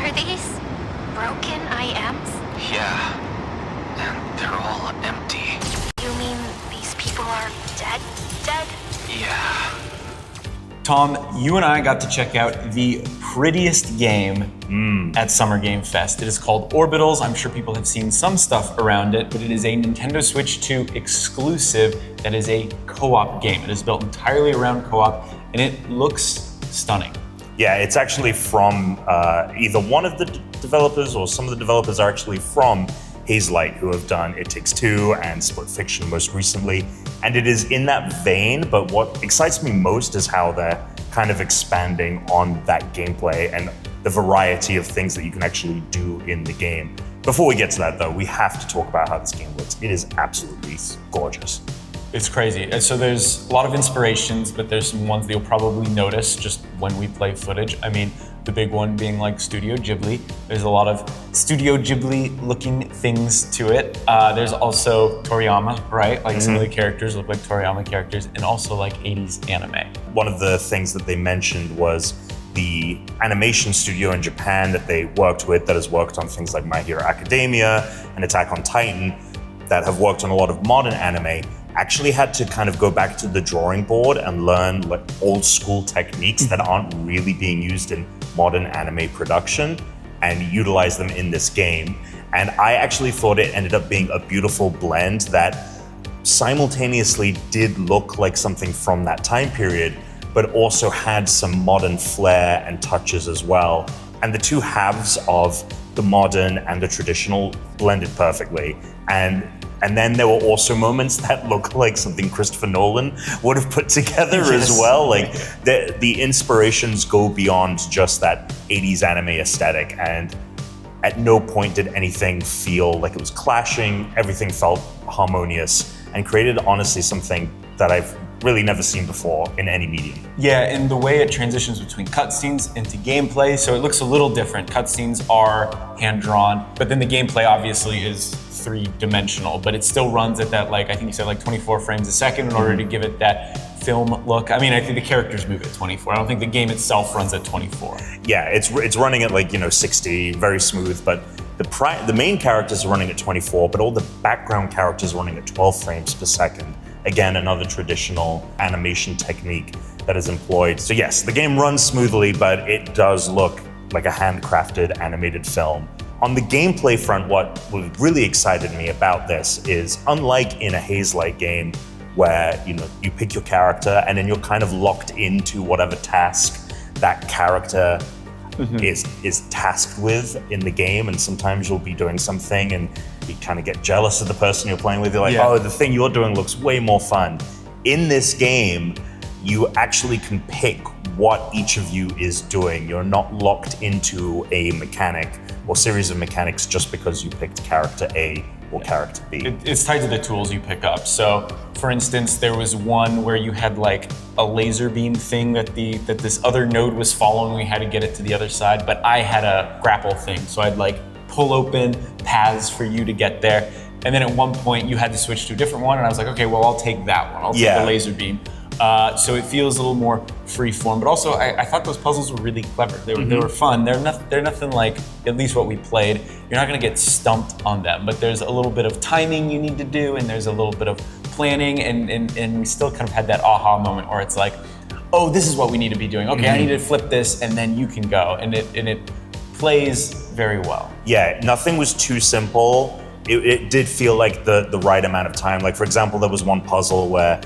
Are these broken IMs? Yeah, and they're all empty. You mean these people are dead? Dead? Yeah. Tom, you and I got to check out the prettiest game at Summer Game Fest. It is called Orbitals. I'm sure people have seen some stuff around it, but it is a Nintendo Switch 2 exclusive that is a co-op game. It is built entirely around co-op, and it looks stunning. Yeah, it's actually from either one of the developers or some of the developers are actually from Hazelight, who have done It Takes Two and Split Fiction most recently. And it is in that vein, but what excites me most is how they're kind of expanding on that gameplay and the variety of things that you can actually do in the game. Before we get to that though, we have to talk about how this game looks. It is absolutely gorgeous. It's crazy. So there's a lot of inspirations, but there's some ones that you'll probably notice just when we play footage. I mean, the big one being like Studio Ghibli. There's a lot of Studio Ghibli looking things to it. There's also Toriyama, right? Like some of the characters look like Toriyama characters, and also like 80s anime. One of the things that they mentioned was the animation studio in Japan that they worked with that has worked on things like My Hero Academia and Attack on Titan, that have worked on a lot of modern anime, actually had to kind of go back to the drawing board and learn like old school techniques that aren't really being used in modern anime production and utilize them in this game. And I actually thought it ended up being a beautiful blend that simultaneously did look like something from that time period, but also had some modern flair and touches as well. And the two halves of the modern and the traditional blended perfectly. And then there were also moments that looked like something Christopher Nolan would have put together as well. Like the inspirations go beyond just that 80s anime aesthetic. And at no point did anything feel like it was clashing. Everything felt harmonious and created honestly something that I've really never seen before in any medium. Yeah, and the way it transitions between cutscenes into gameplay, so it looks a little different. Cutscenes are hand-drawn, but then the gameplay obviously is three-dimensional, but it still runs at that, like, I think you said like 24 frames a second in order to give it that film look. I mean, I think the characters move at 24. I don't think the game itself runs at 24. Yeah, it's running at like, 60, very smooth, but the main characters are running at 24, but all the background characters are running at 12 frames per second. Again, another traditional animation technique that is employed. So yes, the game runs smoothly, but it does look like a handcrafted animated film. On the gameplay front, what really excited me about this is, unlike in a Hazelight game where you pick your character and then you're kind of locked into whatever task that character is tasked with in the game, and sometimes you'll be doing something and you kind of get jealous of the person you're playing with. You're like, oh, the thing you're doing looks way more fun. In this game, you actually can pick what each of you is doing. You're not locked into a mechanic or series of mechanics just because you picked character A or character B. It's tied to the tools you pick up. So, for instance, there was one where you had like a laser beam thing that this other node was following. We had to get it to the other side, but I had a grapple thing. So I'd like pull open paths for you to get there. And then at one point you had to switch to a different one, and I was like, okay, well, I'll take that one. I'll take the laser beam. So it feels a little more free form, but also I thought those puzzles were really clever. They were fun. They're nothing like, at least what we played, you're not gonna get stumped on them, but there's a little bit of timing you need to do, and there's a little bit of planning, and we still kind of had that aha moment where it's like, oh, this is what we need to be doing. Okay, I need to flip this, and then you can go, and it plays very well. Yeah, nothing was too simple. It did feel like the right amount of time. Like, for example, there was one puzzle where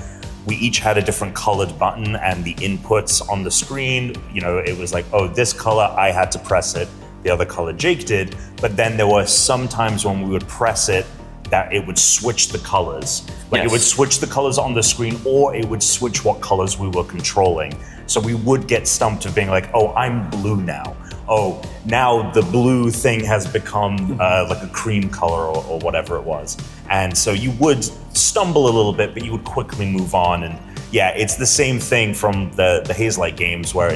we each had a different colored button, and the inputs on the screen, it was like, oh, this color, I had to press it. The other color, Jake did. But then there were some times when we would press it that it would switch the colors. Like it would switch the colors on the screen, or it would switch what colors we were controlling. So we would get stumped of being like, oh, I'm blue now. Oh, now the blue thing has become like a cream color or whatever it was. And so you would stumble a little bit, but you would quickly move on. And yeah, it's the same thing from the Hazelight games, where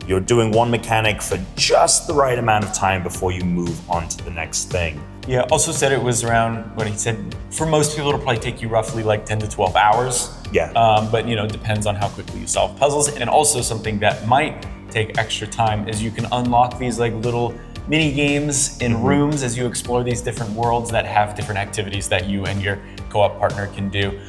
you're doing one mechanic for just the right amount of time before you move on to the next thing. Yeah, also said it was around, what he said, for most people it'll probably take you roughly like 10 to 12 hours. Yeah. But it depends on how quickly you solve puzzles. And also something that might take extra time is you can unlock these like little mini games in rooms as you explore these different worlds that have different activities that you and your co-op partner can do.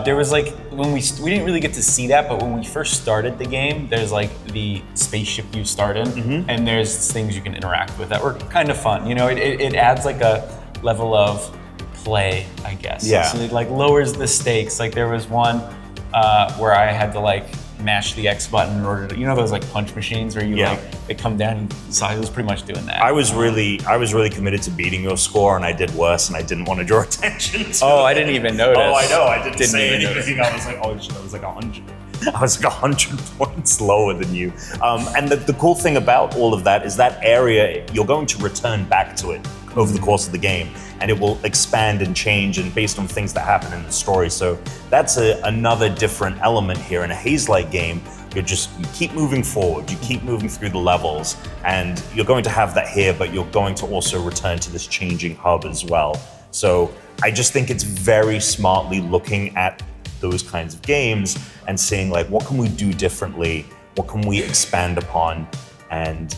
There was like, when we didn't really get to see that, but when we first started the game, there's like the spaceship you start in, and there's things you can interact with that were kind of fun. You know, it adds like a level of play, I guess. Yeah. So it like lowers the stakes. Like there was one where I had to like mash the X button in order to, you know, those like punch machines where you like, they come down, and so I was pretty much doing that. I was really committed to beating your score, and I did worse, and I didn't want to draw attention to Oh, it. I didn't even notice. Oh, I know, I didn't say even anything. notice. I was like, oh shit, I was like 100. I was like 100 points lower than you. And the cool thing about all of that is that area, you're going to return back to it over the course of the game, and it will expand and change and based on things that happen in the story. So that's another different element here. In a Haze-like game, you keep moving forward, you keep moving through the levels, and you're going to have that here, but you're going to also return to this changing hub as well. So I just think it's very smartly looking at those kinds of games and saying like, what can we do differently? What can we expand upon? And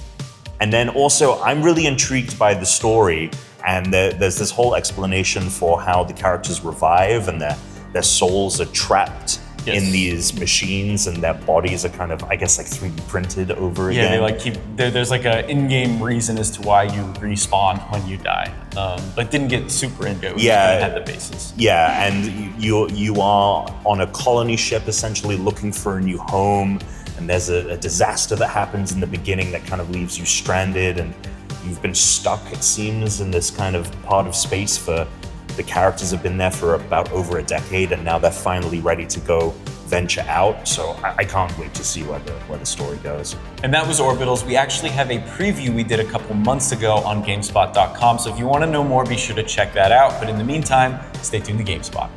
then also, I'm really intrigued by the story, and there's this whole explanation for how the characters revive and their souls are trapped in these machines, and their bodies are kind of, I guess, like 3D printed over again. Yeah, they like there's like an in-game reason as to why you respawn when you die, but didn't get super into it. We just kind of had the basis. Yeah, and you are on a colony ship essentially looking for a new home, and there's a disaster that happens in the beginning that kind of leaves you stranded, and you've been stuck, it seems, in this kind of part of space for, the characters have been there for about over a decade, and now they're finally ready to go venture out. So I can't wait to see where the story goes. And that was Orbitals. We actually have a preview we did a couple months ago on GameSpot.com. So if you want to know more, be sure to check that out. But in the meantime, stay tuned to GameSpot.